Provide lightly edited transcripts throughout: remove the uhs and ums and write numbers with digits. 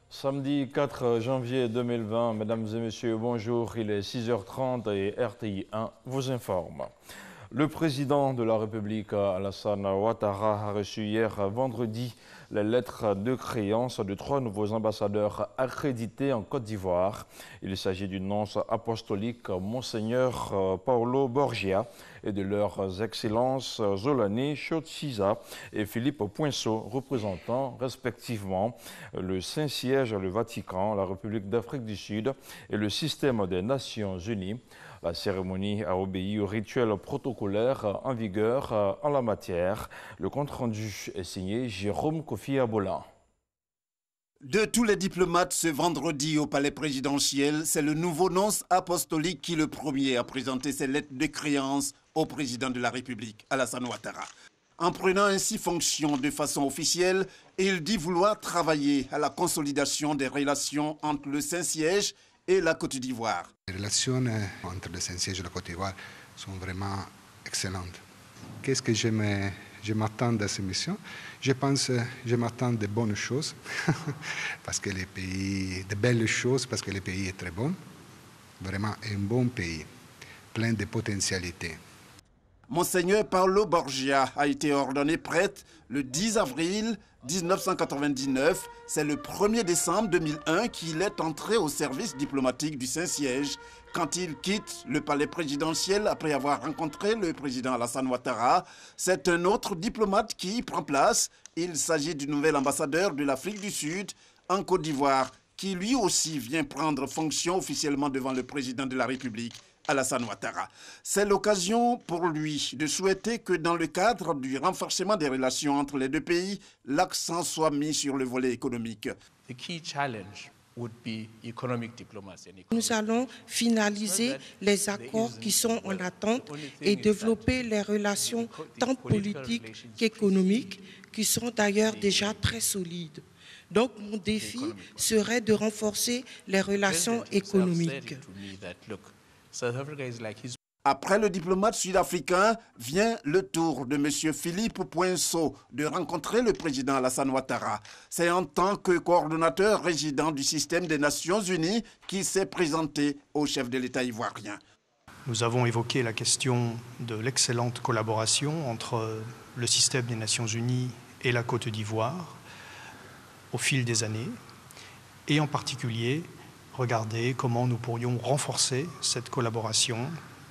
Samedi 4 janvier 2020, mesdames et messieurs, bonjour, il est 6h30 et RTI 1 vous informe. Le président de la République, Alassane Ouattara, a reçu hier vendredi les lettres de créance de 3 nouveaux ambassadeurs accrédités en Côte d'Ivoire. Il s'agit du nonce apostolique Monseigneur Paolo Borgia et de leurs excellences Zolani Chotsiza et Philippe Poinceau, représentant respectivement le Saint-Siège, le Vatican, la République d'Afrique du Sud et le système des Nations Unies. La cérémonie a obéi au rituel protocolaire en vigueur en la matière. Le compte-rendu est signé Jérôme Kofi Abola. De tous les diplomates ce vendredi au palais présidentiel, c'est le nouveau nonce apostolique qui le premier a présenté ses lettres de créance au président de la République, Alassane Ouattara. En prenant ainsi fonction de façon officielle, il dit vouloir travailler à la consolidation des relations entre le Saint-Siège et la Côte d'Ivoire. Les relations entre le Saint-Siège et la Côte d'Ivoire sont vraiment excellentes. Qu'est-ce que je m'attends de ces missions? Je pense que je m'attends de bonnes choses, parce que de belles choses, parce que le pays est très bon. Vraiment un bon pays, plein de potentialités. Monseigneur Paolo Borgia a été ordonné prêtre le 10 avril 1999. C'est le 1er décembre 2001 qu'il est entré au service diplomatique du Saint-Siège quand il quitte le palais présidentiel après avoir rencontré le président Alassane Ouattara. C'est un autre diplomate qui prend place. Il s'agit du nouvel ambassadeur de l'Afrique du Sud en Côte d'Ivoire qui lui aussi vient prendre fonction officiellement devant le président de la République, Alassane Ouattara. C'est l'occasion pour lui de souhaiter que dans le cadre du renforcement des relations entre les deux pays, l'accent soit mis sur le volet économique. Nous allons finaliser les accords qui sont en attente et développer les relations tant politiques qu'économiques qui sont d'ailleurs déjà très solides. Donc mon défi serait de renforcer les relations économiques. Après le diplomate sud-africain, vient le tour de M. Philippe Poinceau de rencontrer le président Alassane Ouattara. C'est en tant que coordonnateur résident du système des Nations Unies qu'il s'est présenté au chef de l'État ivoirien. Nous avons évoqué la question de l'excellente collaboration entre le système des Nations Unies et la Côte d'Ivoire au fil des années, et en particulier regarder comment nous pourrions renforcer cette collaboration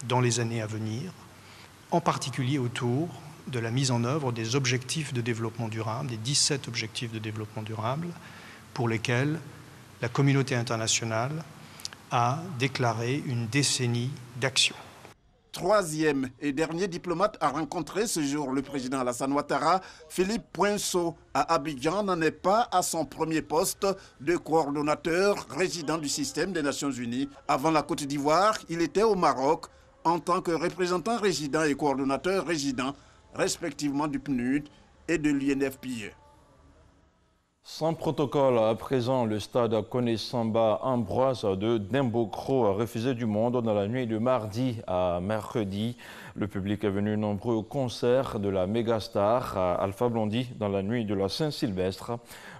dans les années à venir, en particulier autour de la mise en œuvre des objectifs de développement durable, des 17 objectifs de développement durable, pour lesquels la communauté internationale a déclaré une décennie d'action. Troisième et dernier diplomate à rencontrer ce jour le président Alassane Ouattara, Philippe Poinceau à Abidjan n'en est pas à son premier poste de coordonnateur résident du système des Nations Unies. Avant la Côte d'Ivoire, il était au Maroc en tant que représentant résident et coordonnateur résident, respectivement du PNUD et de l'UNFPA. Sans protocole, à présent, le stade Koné-Samba Ambroise de Dembocro a refusé du monde dans la nuit de mardi à mercredi. Le public est venu nombreux au concert de la mégastar Alpha Blondy dans la nuit de la Saint-Sylvestre.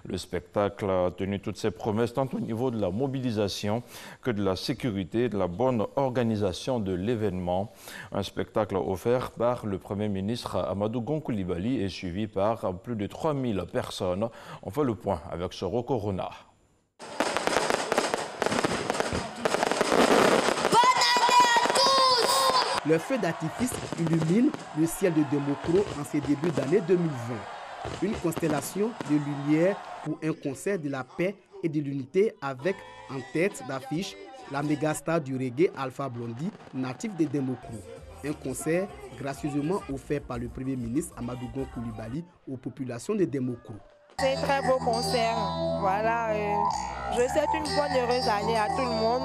Le spectacle a tenu toutes ses promesses tant au niveau de la mobilisation que de la sécurité et de la bonne organisation de l'événement. Un spectacle offert par le Premier ministre Amadou Gon Coulibaly et suivi par plus de 3000 personnes. On fait le point avec Soro Corona. Le feu d'artifice illumine le ciel de Dembocro en ces débuts d'année 2020. Une constellation de lumière pour un concert de la paix et de l'unité avec en tête d'affiche la mégastar du reggae Alpha Blondy, natif de Dembocro. Un concert gracieusement offert par le Premier ministre Amadou Gon Coulibaly aux populations de Dembocro. C'est un très beau concert. Voilà, je souhaite une bonne heureuse année à tout le monde.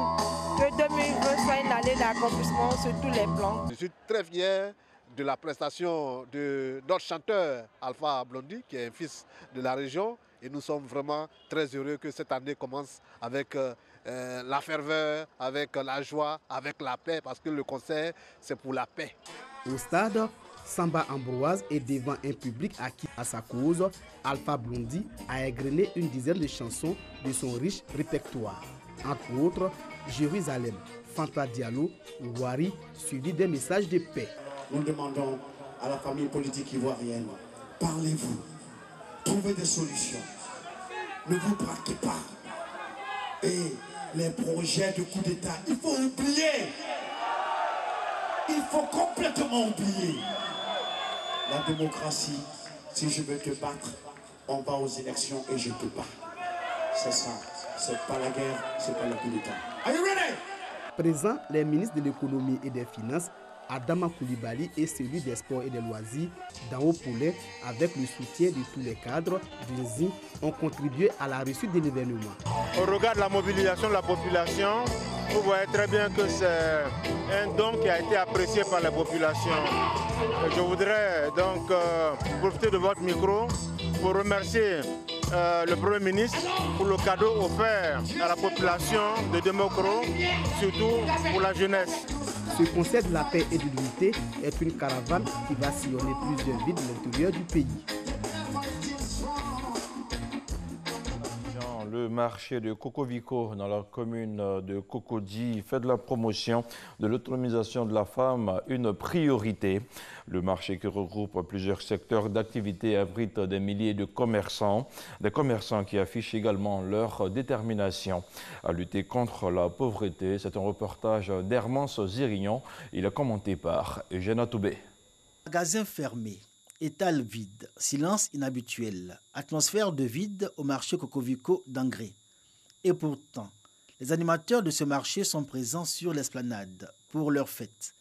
Que 2020 soit une année d'accomplissement sur tous les plans. Je suis très fier de la prestation de notre chanteur Alpha Blondy, qui est un fils de la région. Et nous sommes vraiment très heureux que cette année commence avec la ferveur, avec la joie, avec la paix, parce que le concert, c'est pour la paix. Au stade, Samba Ambroise et devant un public acquis à sa cause, Alpha Blondy a égrené une dizaine de chansons de son riche répertoire. Entre autres, Jérusalem, Fanta Diallo, Wari, suivi des messages de paix. Nous demandons à la famille politique ivoirienne, parlez-vous, trouvez des solutions, ne vous braquez pas. Et les projets de coup d'État, il faut oublier. Il faut complètement oublier. La démocratie, si je veux te battre, on va aux élections et je te bats. C'est ça. C'est pas la guerre, c'est pas le coup d'État. Are you ready? Présents, les ministres de l'économie et des finances, Adama Koulibaly et celui des sports et des loisirs, Dao Poulet, avec le soutien de tous les cadres d'Inzi, ont contribué à la réussite de l'événement. Au regard de la mobilisation de la population, vous voyez très bien que c'est un don qui a été apprécié par la population. Je voudrais donc profiter de votre micro pour remercier le Premier ministre pour le cadeau offert à la population de Demokro, surtout pour la jeunesse. Ce concert de la paix et de l'unité est une caravane qui va sillonner plusieurs villes de l'intérieur du pays. Le marché de Kokoviko dans la commune de Cocody fait de la promotion de l'autonomisation de la femme une priorité. Le marché qui regroupe plusieurs secteurs d'activité abrite des milliers de commerçants, des commerçants qui affichent également leur détermination à lutter contre la pauvreté. C'est un reportage d'Hermance Zirignon. Il est commenté par Eugène Atoubé. Magasin fermé. Étal vide, silence inhabituel, atmosphère de vide au marché Kokoviko d'Angré. Et pourtant, les animateurs de ce marché sont présents sur l'esplanade pour leur fête.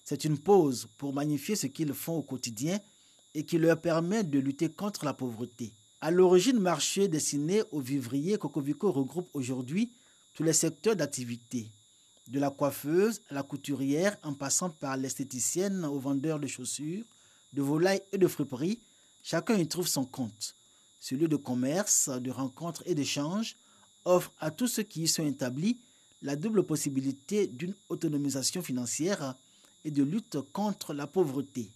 C'est une pause pour magnifier ce qu'ils font au quotidien et qui leur permet de lutter contre la pauvreté. À l'origine, marché destiné aux vivriers, Kokoviko regroupe aujourd'hui tous les secteurs d'activité, de la coiffeuse à la couturière en passant par l'esthéticienne aux vendeurs de chaussures, de volailles et de friperies, chacun y trouve son compte. Ce lieu de commerce, de rencontres et d'échanges offre à tous ceux qui y sont établis la double possibilité d'une autonomisation financière et de lutte contre la pauvreté.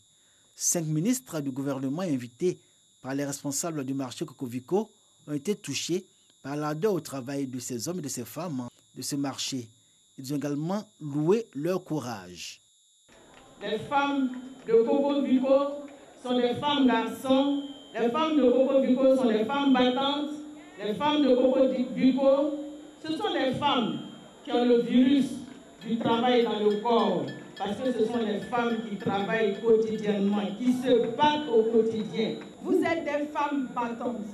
5 ministres du gouvernement invités par les responsables du marché Kokoviko ont été touchés par l'ardeur au travail de ces hommes et de ces femmes de ce marché. Ils ont également loué leur courage. Les femmes de Kokoviko sont des femmes garçons. Les femmes de Kokoviko sont des femmes battantes. Les femmes de Kokoviko, ce sont des femmes qui ont le virus du travail dans le corps. Parce que ce sont des femmes qui travaillent quotidiennement, qui se battent au quotidien. Vous êtes des femmes battantes.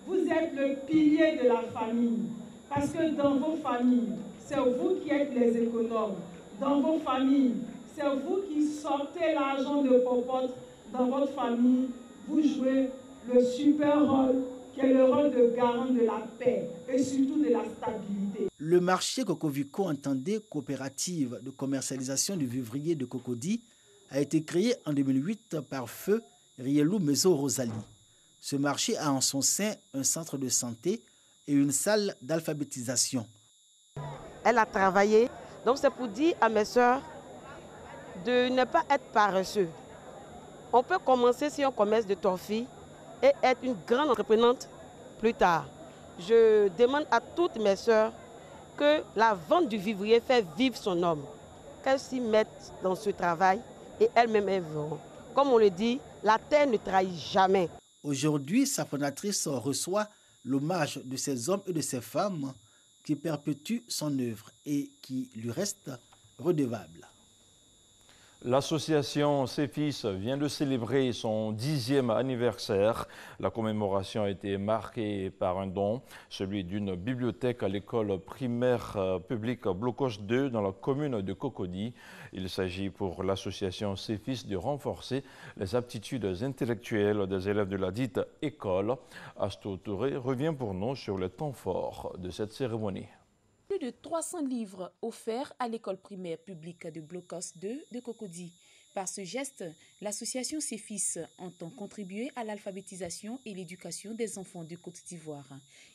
Vous êtes le pilier de la famille. Parce que dans vos familles, c'est vous qui êtes les économes. Dans vos familles, c'est vous qui sortez l'argent de popote. Dans votre famille, vous jouez le super rôle qui est le rôle de garant de la paix et surtout de la stabilité. Le marché Kokoviko, entendé coopérative de commercialisation du vivrier de Cocody, a été créé en 2008 par feu Rielou Mezo Rosalie. Ce marché a en son sein un centre de santé et une salle d'alphabétisation. Elle a travaillé, donc c'est pour dire à mes soeurs de ne pas être paresseux. On peut commencer si on commerce de torfilles et être une grande entreprenante plus tard. Je demande à toutes mes soeurs que la vente du vivrier fait vivre son homme, qu'elles s'y mettent dans ce travail et elles-mêmes elles verront. Comme on le dit, la terre ne trahit jamais. Aujourd'hui, sa fondatrice reçoit l'hommage de ces hommes et de ces femmes qui perpétuent son œuvre et qui lui restent redevables. L'association CEFIS vient de célébrer son 10e anniversaire. La commémoration a été marquée par un don, celui d'une bibliothèque à l'école primaire publique Blocos 2 dans la commune de Cocody. Il s'agit pour l'association CEFIS de renforcer les aptitudes intellectuelles des élèves de la dite école. Astou Touré revient pour nous sur les temps forts de cette cérémonie. Plus de 300 livres offerts à l'école primaire publique de Blocos 2 de Cocody Par ce geste, l'association CEFIS entend contribuer à l'alphabétisation et l'éducation des enfants de Côte d'Ivoire.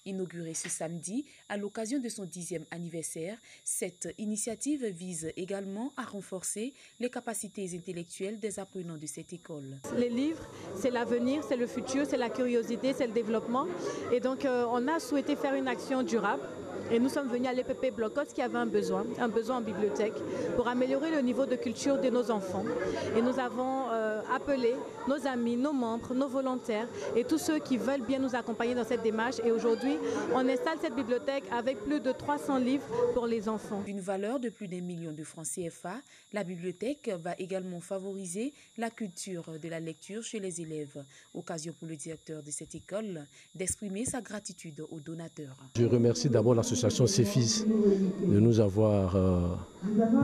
Inaugurée ce samedi à l'occasion de son 10e anniversaire, cette initiative vise également à renforcer les capacités intellectuelles des apprenants de cette école. Les livres, c'est l'avenir, c'est le futur, c'est la curiosité, c'est le développement. Et donc on a souhaité faire une action durable. Et nous sommes venus à l'EPP Blocos qui avait un besoin en bibliothèque pour améliorer le niveau de culture de nos enfants. Et nous avons appelé nos amis, nos membres, nos volontaires et tous ceux qui veulent bien nous accompagner dans cette démarche. Et aujourd'hui, on installe cette bibliothèque avec plus de 300 livres pour les enfants. D'une valeur de plus d'1 million de francs CFA, la bibliothèque va également favoriser la culture de la lecture chez les élèves. Occasion pour le directeur de cette école d'exprimer sa gratitude aux donateurs. Je remercie d'abord l'association CEFIS de nous avoir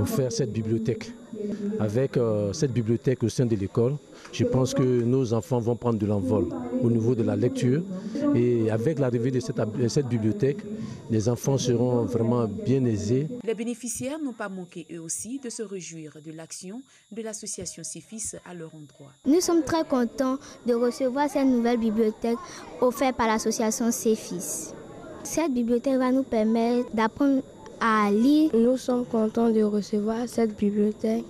offert cette bibliothèque. Avec cette bibliothèque au sein de l'école, je pense que nos enfants vont prendre de l'envol au niveau de la lecture. Et avec l'arrivée de cette bibliothèque, les enfants seront vraiment bien aisés. Les bénéficiaires n'ont pas manqué eux aussi de se réjouir de l'action de l'association CEFIS à leur endroit. Nous sommes très contents de recevoir cette nouvelle bibliothèque offerte par l'association CEFIS. Cette bibliothèque va nous permettre d'apprendre à lire. Nous sommes contents de recevoir cette bibliothèque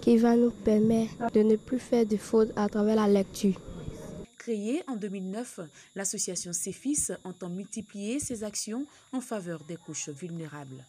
qui va nous permettre de ne plus faire de fautes à travers la lecture. Créée en 2009, l'association CEFIS entend multiplier ses actions en faveur des couches vulnérables.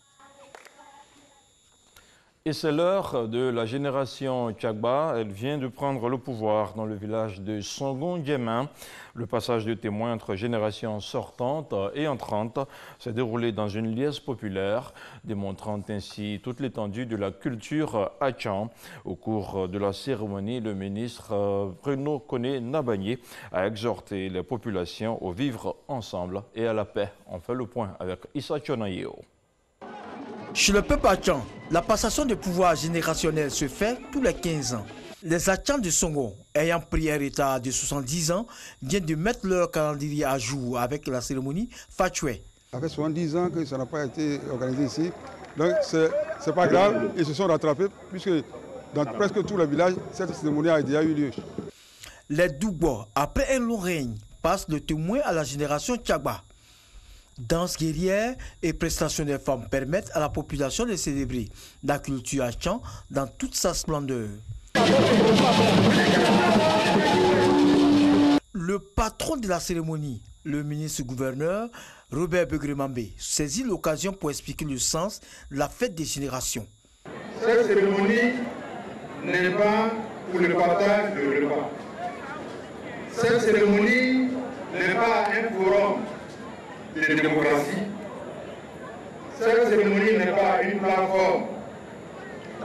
Et c'est l'heure de la génération Tchagba. Elle vient de prendre le pouvoir dans le village de Songon-Diemin. Le passage de témoins entre générations sortantes et entrantes s'est déroulé dans une liesse populaire, démontrant ainsi toute l'étendue de la culture Achan. Au cours de la cérémonie, le ministre Bruno Koné Nabagné a exhorté les populations au vivre ensemble et à la paix. On fait le point avec Issa Chonayeo. Chez le peuple Achan, la passation de pouvoir générationnel se fait tous les 15 ans. Les Achans de Songo, ayant pris un retard de 70 ans, viennent de mettre leur calendrier à jour avec la cérémonie Fatchoué. Ça fait 70 ans que ça n'a pas été organisé ici. Donc c'est pas grave, ils se sont rattrapés puisque dans presque tout le village, cette cérémonie a déjà eu lieu. Les Dougbo, après un long règne, passent le témoin à la génération Tchagba. Danse guerrière et prestations des femmes permettent à la population de célébrer la culture Achan dans toute sa splendeur. Le patron de la cérémonie, le ministre-gouverneur Robert Begremambé, saisit l'occasion pour expliquer le sens de la fête des générations. Cette cérémonie n'est pas pour le partage de repas. Cette cérémonie n'est pas un forum de démocratie. Cette cérémonie n'est pas une plateforme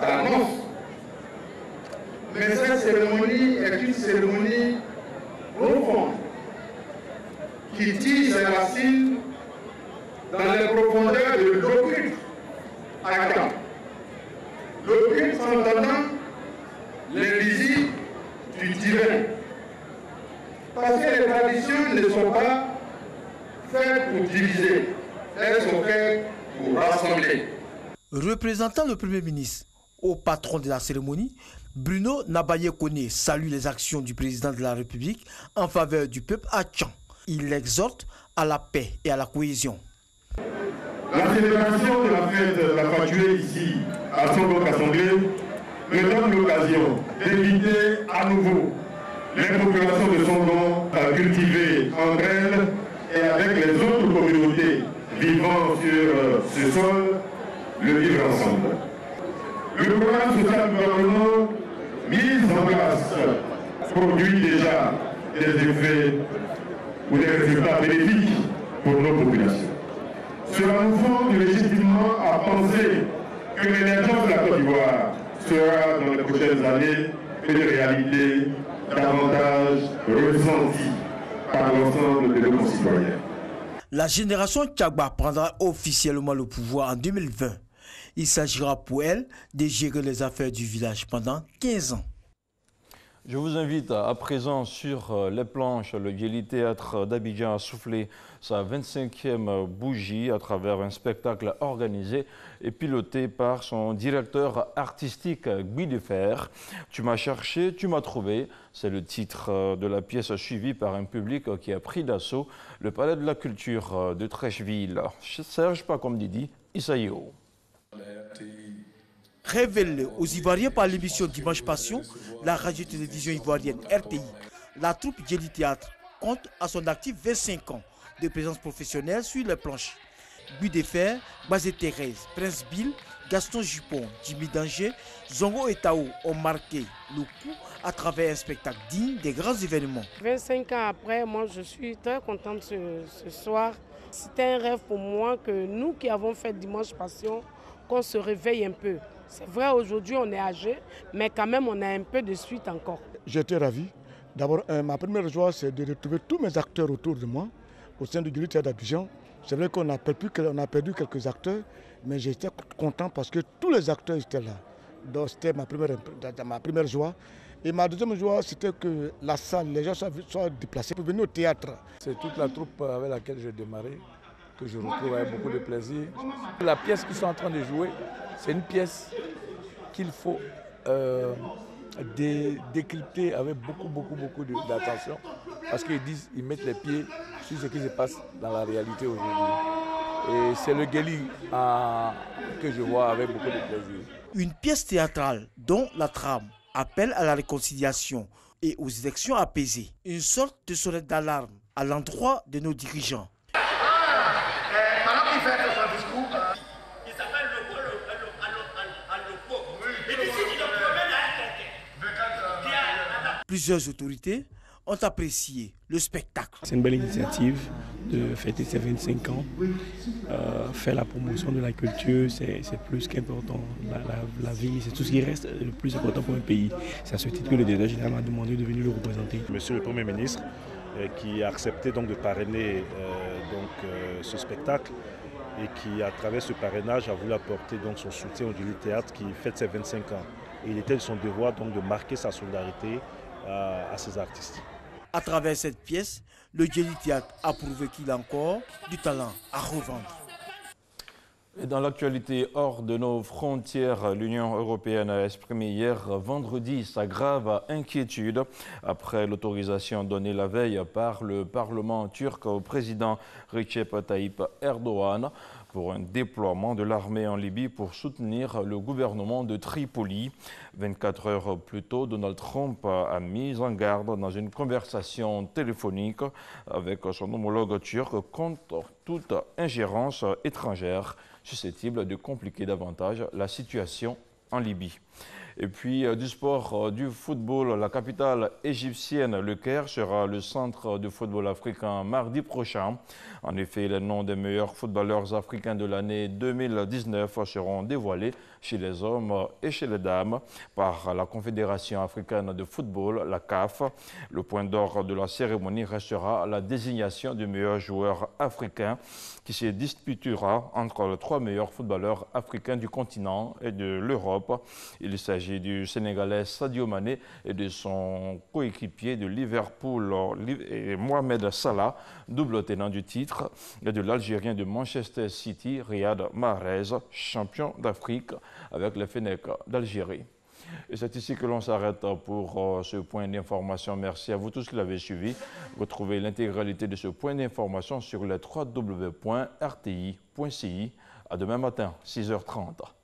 d'annonce. Mais cette cérémonie est une cérémonie profonde qui tire ses racines dans les profondeurs de l'occulte Achan. L'occulte s'entendant les visites du divin. Parce que les traditions ne sont pas faites pour diviser, elles sont faites pour rassembler. Représentant le Premier ministre au patron de la cérémonie, Bruno Nabagné Koné salue les actions du président de la République en faveur du peuple Achan. Il l'exhorte à la paix et à la cohésion. La célébration de la fête de la Fatchoué ici à Songo-Kasonglé me donne l'occasion d'inviter à nouveau les populations de Songo à cultiver entre elles et avec les autres communautés vivant sur ce sol, le vivre ensemble. Le programme social du gouvernement mis en place produit déjà des effets ou des résultats bénéfiques pour nos populations. Cela nous fonde légitimement à penser que l'émergence de la Côte d'Ivoire sera dans les prochaines années une réalité davantage ressentie par l'ensemble de nos concitoyens. La génération Tchagba prendra officiellement le pouvoir en 2020. Il s'agira pour elle de gérer les affaires du village pendant 15 ans. Je vous invite à présent sur les planches. Le Djely Théâtre d'Abidjan a soufflé sa 25e bougie à travers un spectacle organisé et piloté par son directeur artistique Guy Defer. Tu m'as cherché, tu m'as trouvé. C'est le titre de la pièce suivie par un public qui a pris d'assaut le Palais de la Culture de Trècheville. Serge Pakomdidi, Isaïo. Révélé aux Ivoiriens par l'émission Dimanche Passion, la radio-télévision ivoirienne RTI, la troupe Djely Théâtre compte à son actif 25 ans de présence professionnelle sur les planches. Guy Defer, Bazé Thérèse, Prince Bill, Gaston Jupon, Jimmy Danger, Zongo et Tao ont marqué le coup à travers un spectacle digne des grands événements. 25 ans après, moi je suis très contente ce soir. C'était un rêve pour moi que nous qui avons fait Dimanche Passion, qu'on se réveille un peu. C'est vrai, aujourd'hui on est âgé, mais quand même on a un peu de suite encore. J'étais ravi. D'abord, ma première joie, c'est de retrouver tous mes acteurs autour de moi, au sein du Djely Théâtre d'Abidjan. C'est vrai qu'on a perdu quelques acteurs, mais j'étais content parce que tous les acteurs étaient là. Donc c'était ma première joie. Et ma deuxième joie, c'était que la salle, les gens soient déplacés pour venir au théâtre. C'est toute la troupe avec laquelle j'ai démarré, que je retrouve avec beaucoup de plaisir. La pièce qu'ils sont en train de jouer, c'est une pièce qu'il faut décrypter avec beaucoup d'attention, parce qu'ils mettent les pieds sur ce qui se passe dans la réalité aujourd'hui. Et c'est le Djely que je vois avec beaucoup de plaisir. Une pièce théâtrale dont la trame appelle à la réconciliation et aux élections apaisées. Une sorte de sonnette d'alarme à l'endroit de nos dirigeants. Pendant qu'il fait son discours, il s'appelle Plusieurs autorités ont apprécié le spectacle. C'est une belle initiative de fêter ses 25 ans. Faire la promotion de la culture, c'est plus qu'important. La vie, c'est tout ce qui reste le plus important pour un pays. C'est à ce titre que le directeur général m'a demandé de venir le représenter. Monsieur le Premier ministre, qui a accepté donc de parrainer ce spectacle et qui, à travers ce parrainage, a voulu apporter donc son soutien au Djely Théâtre qui fête ses 25 ans. Et il était de son devoir donc de marquer sa solidarité à ces artistes. À travers cette pièce, le Djely Théâtre a prouvé qu'il a encore du talent à revendre. Et dans l'actualité hors de nos frontières, l'Union européenne a exprimé hier vendredi sa grave inquiétude après l'autorisation donnée la veille par le Parlement turc au président Recep Tayyip Erdogan pour un déploiement de l'armée en Libye pour soutenir le gouvernement de Tripoli. 24 heures plus tôt, Donald Trump a mis en garde dans une conversation téléphonique avec son homologue turc contre toute ingérence étrangère susceptible de compliquer davantage la situation en Libye. Et puis du sport, du football, la capitale égyptienne, le Caire, sera le centre de football africain mardi prochain. En effet, les noms des meilleurs footballeurs africains de l'année 2019 seront dévoilés chez les hommes et chez les dames par la Confédération africaine de football, la CAF. Le point d'or de la cérémonie restera la désignation du meilleur joueur africain qui se disputera entre les 3 meilleurs footballeurs africains du continent et de l'Europe. Il s'agit du Sénégalais Sadio Mané et de son coéquipier de Liverpool, Mohamed Salah, double tenant du titre, et de l'Algérien de Manchester City, Riyad Mahrez, champion d'Afrique avec les Fennecs d'Algérie. Et c'est ici que l'on s'arrête pour ce point d'information. Merci à vous tous qui l'avez suivi. Retrouvez l'intégralité de ce point d'information sur les www.rti.ci. À demain matin, 6h30.